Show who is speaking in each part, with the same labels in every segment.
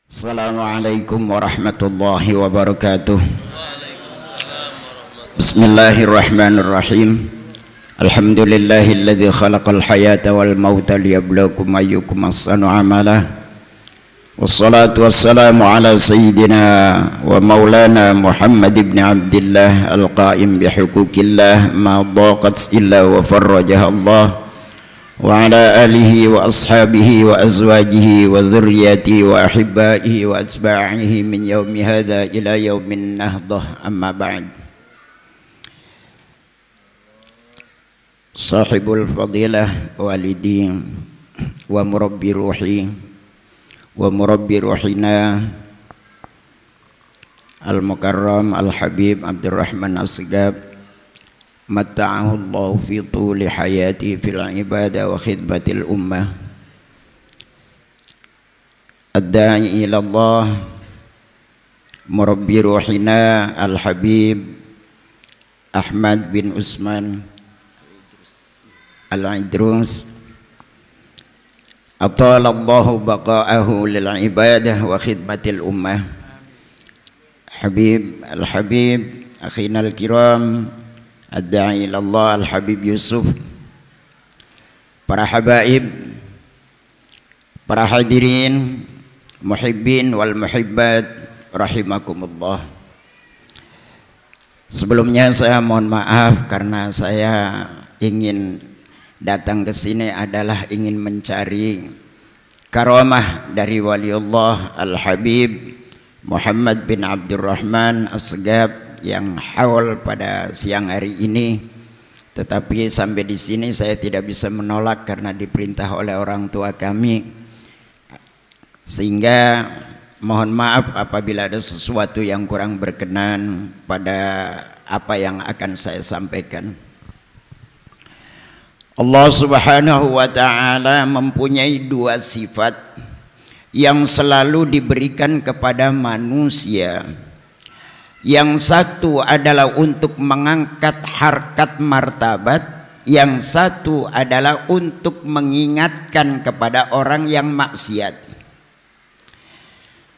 Speaker 1: Assalamualaikum warahmatullahi wabarakatuh. Bismillahirrahmanirrahim. Alhamdulillahilladzi khalaqal hayata wal mauta liyabluwakum ayyukum ahsanu amala. Wassalatu wassalamu ala sayyidina wa maulana Muhammad ibn Abdillah al-qa'im bihuquqillah ma daqat illa wa farrajaha Allah wa ala alihi wa ashabihi wa azwajihi wa dhurriyyatihi wa ahibbaihi wa atba'ihi min yaumi hadha ila yaumin nahdah, amma ba'd. Sahibul fadilah walidi wa murabbi ruhi wa murabbi ruhina al-mukarram al-habib Abdurrahman Asgab, matta'ahu Allah fi tuli hayati fil ibadah wa khidmatil ummah, ad-da'i ila Allah, murabbi ruhina al-habib Ahmad bin Usman al-Idrus, atalallahu baqa'ahu lil ibadah wa khidmatil ummah, Habib al-Habib akhina al-kiram ad-da'i ila Allah al-Habib Yusuf, para habaib, para hadirin, muhibbin wal muhibbat rahimakumullah. Sebelumnya saya mohon maaf karena saya ingin datang ke sini adalah ingin mencari karamah dari waliullah al-Habib Muhammad bin Abdurrahman Asgab yang haul pada siang hari ini, tetapi sampai di sini saya tidak bisa menolak karena diperintah oleh orang tua kami, sehingga mohon maaf apabila ada sesuatu yang kurang berkenan pada apa yang akan saya sampaikan. Allah subhanahu wa ta'ala mempunyai dua sifat yang selalu diberikan kepada manusia. Yang satu adalah untuk mengangkat harkat martabat, yang satu adalah untuk mengingatkan kepada orang yang maksiat.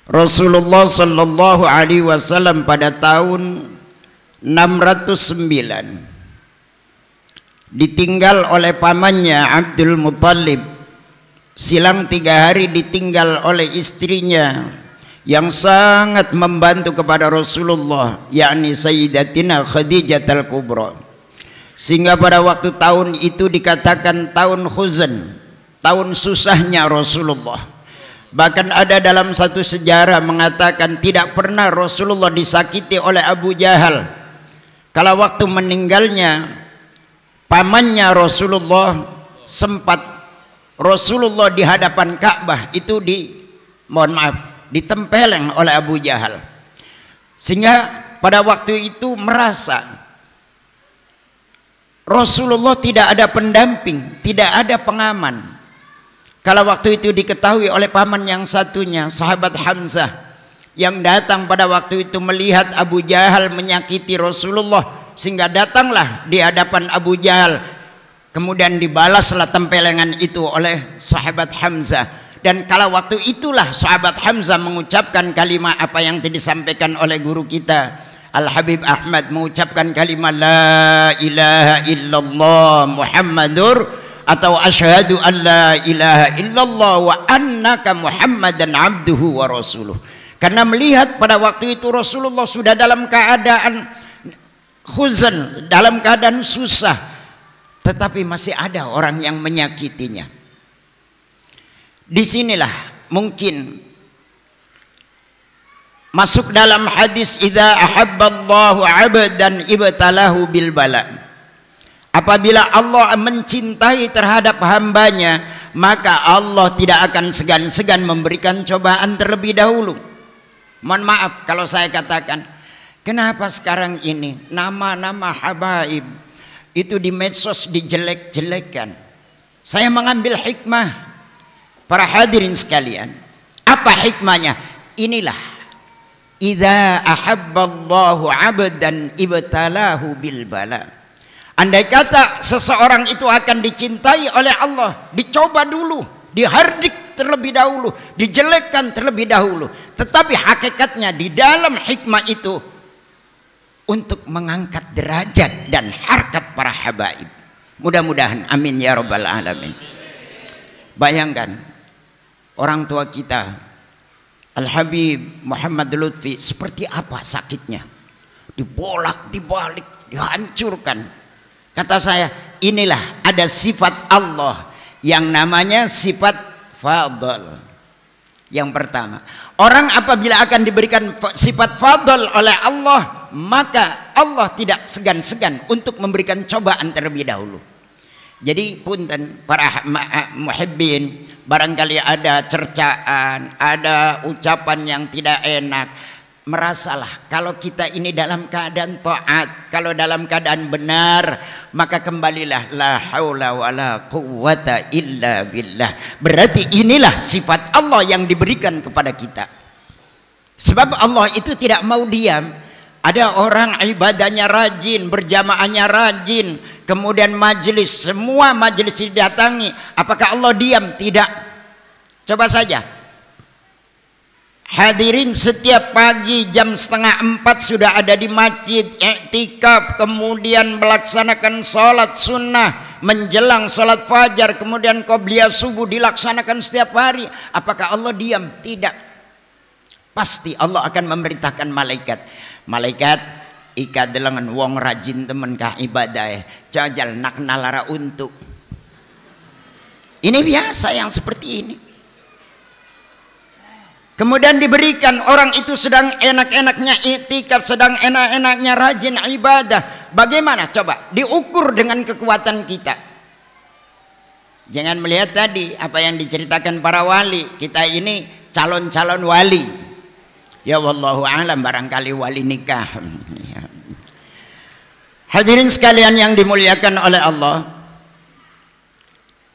Speaker 1: Rasulullah sallallahu alaihi wasallam pada tahun 609 ditinggal oleh pamannya Abdul Muttalib, silang 3 hari ditinggal oleh istrinya yang sangat membantu kepada Rasulullah, yakni Sayyidatina Khadijah al-Kubra, sehingga pada waktu tahun itu dikatakan tahun khuzan, tahun susahnya Rasulullah. Bahkan ada dalam satu sejarah mengatakan tidak pernah Rasulullah disakiti oleh Abu Jahal. Kalau waktu meninggalnya pamannya Rasulullah, sempat Rasulullah di hadapan Ka'bah itu ditempeleng oleh Abu Jahal, sehingga pada waktu itu merasa Rasulullah tidak ada pendamping, tidak ada pengaman. Kalau waktu itu diketahui oleh paman yang satunya, sahabat Hamzah, yang datang pada waktu itu melihat Abu Jahal menyakiti Rasulullah, sehingga datanglah di hadapan Abu Jahal, kemudian dibalaslah tempelengan itu oleh sahabat Hamzah. Dan kala waktu itulah sahabat Hamzah mengucapkan kalimat apa yang tadi disampaikan oleh guru kita Al-Habib Ahmad, mengucapkan kalimat la ilaha illallah Muhammadur, atau asyhadu an la ilaha illallah wa annaka Muhammadan abduhu wa rasuluh. Karena melihat pada waktu itu Rasulullah sudah dalam keadaan khuzan, dalam keadaan susah, tetapi masih ada orang yang menyakitinya. Disinilah mungkin masuk dalam hadis idza ahabballahu 'abdan ibtalahu bil bala. Apabila Allah mencintai terhadap hambanya, maka Allah tidak akan segan-segan memberikan cobaan terlebih dahulu. Mohon maaf kalau saya katakan, kenapa sekarang ini nama-nama habaib itu di medsos dijelek-jelekan? Saya mengambil hikmah para hadirin sekalian. Apa hikmahnya? Inilah idza ahabballahu 'abdan ibtalahu bil bala. Andai kata seseorang itu akan dicintai oleh Allah, dicoba dulu, dihardik terlebih dahulu, dijelekkan terlebih dahulu. Tetapi hakikatnya di dalam hikmah itu untuk mengangkat derajat dan harkat para habaib. Mudah-mudahan, amin ya rabbal alamin. Bayangkan orang tua kita Al-Habib Muhammad Lutfi seperti apa sakitnya, dibolak dibalik, dihancurkan. Kata saya, inilah ada sifat Allah yang namanya sifat fadl. Yang pertama, orang apabila akan diberikan sifat fadl oleh Allah, maka Allah tidak segan-segan untuk memberikan cobaan terlebih dahulu. Jadi punten para muhibbin, barangkali ada cercaan, ada ucapan yang tidak enak, merasalah kalau kita ini dalam keadaan taat, kalau dalam keadaan benar, maka kembalilah la haula wala quwwata illa billah. Berarti inilah sifat Allah yang diberikan kepada kita. Sebab Allah itu tidak mau diam. Ada orang ibadahnya rajin, berjamaahnya rajin, kemudian majelis, semua majelis didatangi, apakah Allah diam? Tidak. Coba saja, hadirin setiap pagi jam 3:30 sudah ada di masjid i'tikaf, kemudian melaksanakan sholat sunnah, menjelang sholat fajar, kemudian qobliyah subuh dilaksanakan setiap hari. Apakah Allah diam? Tidak. Pasti Allah akan memerintahkan malaikat. Malaikat ika delengan wong rajin temen kah ibadah jajal nak nalara untuk. Ini biasa yang seperti ini. Kemudian diberikan orang itu sedang enak-enaknya i'tikaf, sedang enak-enaknya rajin ibadah. Bagaimana coba diukur dengan kekuatan kita. Jangan melihat tadi apa yang diceritakan para wali. Kita ini calon-calon wali. Ya wallahu a'lam, barangkali wali nikah. Hadirin sekalian yang dimuliakan oleh Allah,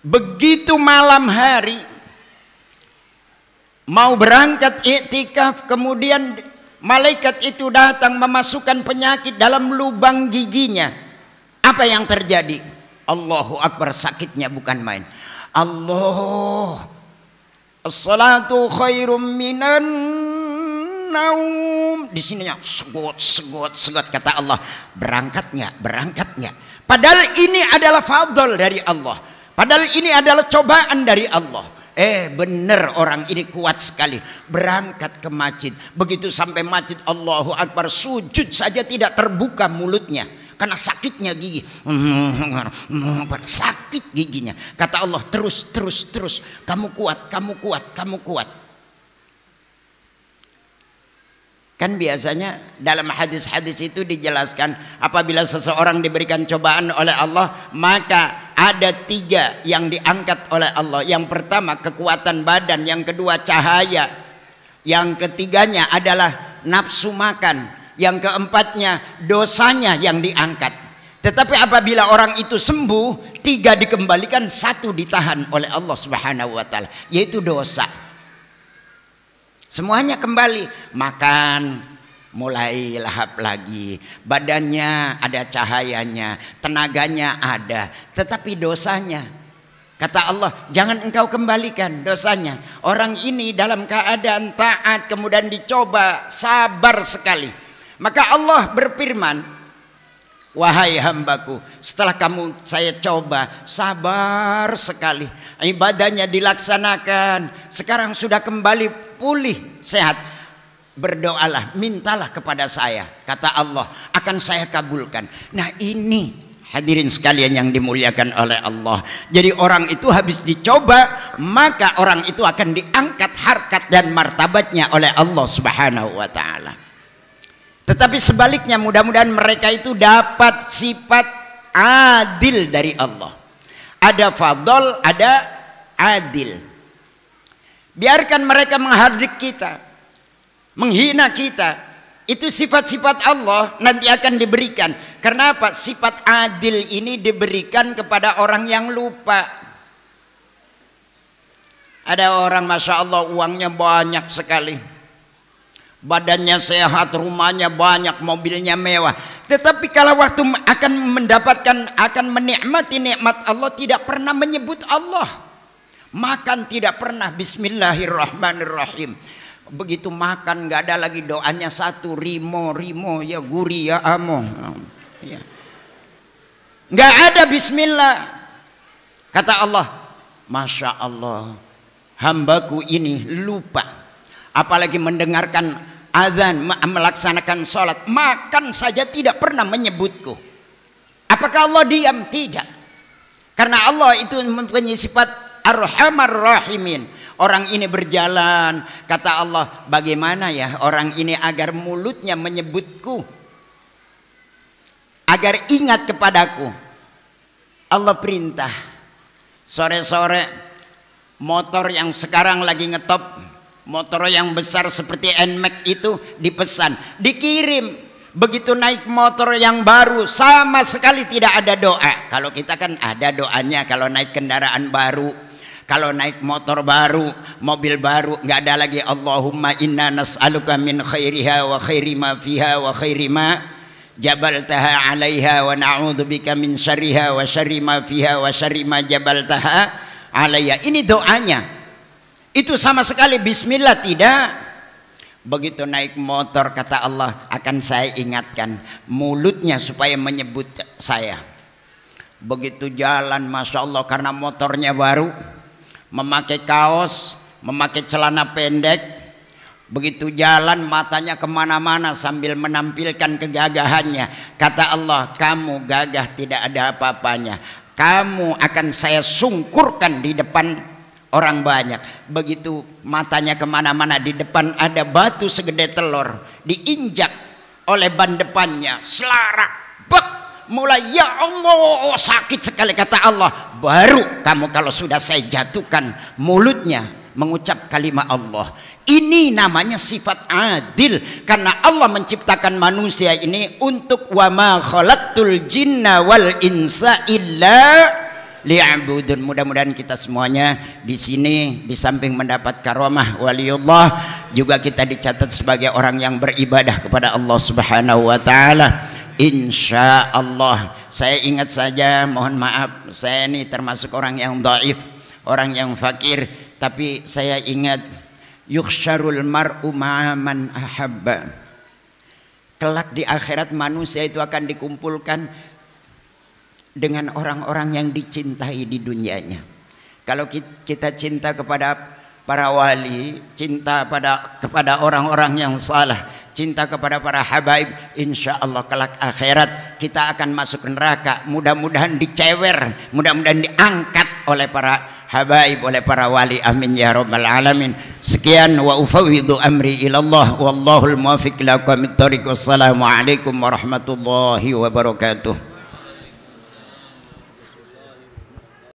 Speaker 1: begitu malam hari mau berangkat i'tikaf, kemudian malaikat itu datang memasukkan penyakit dalam lubang giginya. Apa yang terjadi? Allahu akbar, sakitnya bukan main. Allah, as-salatu khairum minan naum. Di sininya segot kata Allah, berangkat nggak? Padahal ini adalah fadl dari Allah. Padahal ini adalah cobaan dari Allah. Benar orang ini kuat sekali, berangkat ke masjid. Begitu sampai masjid, Allahu akbar, sujud saja tidak terbuka mulutnya karena sakitnya gigi. Sakit giginya. Kata Allah, terus, kamu kuat. Kan biasanya dalam hadis-hadis itu dijelaskan, apabila seseorang diberikan cobaan oleh Allah, maka ada 3 yang diangkat oleh Allah. Yang pertama kekuatan badan, yang kedua cahaya, yang ketiganya adalah nafsu makan, yang keempatnya dosanya yang diangkat. Tetapi apabila orang itu sembuh, 3 dikembalikan, 1 ditahan oleh Allah Subhanahu wa taala, yaitu dosa. Semuanya kembali, makan mulai lahap lagi, badannya ada cahayanya, tenaganya ada, tetapi dosanya, kata Allah, jangan engkau kembalikan dosanya. Orang ini dalam keadaan taat, kemudian dicoba, sabar sekali. Maka Allah berfirman, wahai hambaku, setelah saya coba, sabar sekali, ibadahnya dilaksanakan, sekarang sudah kembali pulih, sehat, berdoalah, mintalah kepada saya, kata Allah, akan saya kabulkan. Nah ini hadirin sekalian yang dimuliakan oleh Allah. Jadi orang itu habis dicoba, maka orang itu akan diangkat harkat dan martabatnya oleh Allah Subhanahu wa taala. Tetapi sebaliknya, mudah-mudahan mereka itu dapat sifat adil dari Allah. Ada fadl, ada adil. Biarkan mereka menghardik kita, menghina kita. Itu sifat-sifat Allah nanti akan diberikan. Karena apa? Sifat adil ini diberikan kepada orang yang lupa. Ada orang Masya Allah uangnya banyak sekali, badannya sehat, rumahnya banyak, mobilnya mewah. Tetapi kalau waktu akan menikmati nikmat Allah, tidak pernah menyebut Allah. Makan tidak pernah bismillahirrahmanirrahim. Begitu makan nggak ada lagi doanya satu, rimo ya guri ya amo ya. Nggak ada bismillah. Kata Allah, Masya Allah, hambaku ini lupa, apalagi mendengarkan azan, melaksanakan sholat, makan saja tidak pernah menyebutku. Apakah Allah diam? Tidak. Karena Allah itu mempunyai sifat Arhamar Rahimin. Orang ini berjalan, kata Allah, bagaimana ya orang ini agar mulutnya menyebutku, agar ingat kepadaku. Allah perintah, sore-sore motor yang sekarang lagi ngetop, motor yang besar seperti NMAX itu dipesan, dikirim. Begitu naik motor yang baru, sama sekali tidak ada doa. Kalau kita kan ada doanya kalau naik kendaraan baru. Kalau naik motor baru, mobil baru, nggak ada lagi Allahumma inna nas'aluka min khairiha wa khairi ma fiha wa khairi ma jabaltaha 'alaiha wa na'udzubika min syarriha wa syarri ma fiha wa syarri ma jabaltaha 'alaiha. Ini doanya. Itu sama sekali bismillah tidak. Begitu naik motor, kata Allah, akan saya ingatkan mulutnya supaya menyebut saya. Begitu jalan, Masya Allah, karena motornya baru, memakai kaos, memakai celana pendek, begitu jalan matanya kemana-mana sambil menampilkan kegagahannya. Kata Allah, kamu gagah tidak ada apa-apanya, kamu akan saya sungkurkan di depan orang banyak. Begitu matanya kemana-mana, di depan ada batu segede telur, diinjak oleh ban depannya, selarak, bek, mulai ya Allah sakit sekali. Kata Allah, baru kamu kalau sudah saya jatuhkan mulutnya mengucap kalimat Allah. Ini namanya sifat adil, karena Allah menciptakan manusia ini untuk wa ma khalaqtul jinna wal insa illa liya'budun. Mudah-mudahan kita semuanya di sini di samping mendapat karomah waliullah, juga kita dicatat sebagai orang yang beribadah kepada Allah Subhanahu wa taala. Insya Allah. Saya ingat saja, mohon maaf, saya ini termasuk orang yang dhaif, orang yang fakir, tapi saya ingat yukhsyarul mar'u ma'aman ahabba. Kelak di akhirat manusia itu akan dikumpulkan dengan orang-orang yang dicintai di dunianya. Kalau kita cinta kepada para wali, cinta kepada orang-orang yang salah, cinta kepada para habaib, insya Allah kelak akhirat kita akan masuk neraka. Mudah-mudahan dicewer, mudah-mudahan diangkat oleh para habaib, oleh para wali. Amin ya rabbal alamin. Sekian, wa ufawwidu amri ilallah wallahul muwaffiq ila aqwamit thoriq. Wassalamualaikum warahmatullahi wabarakatuh.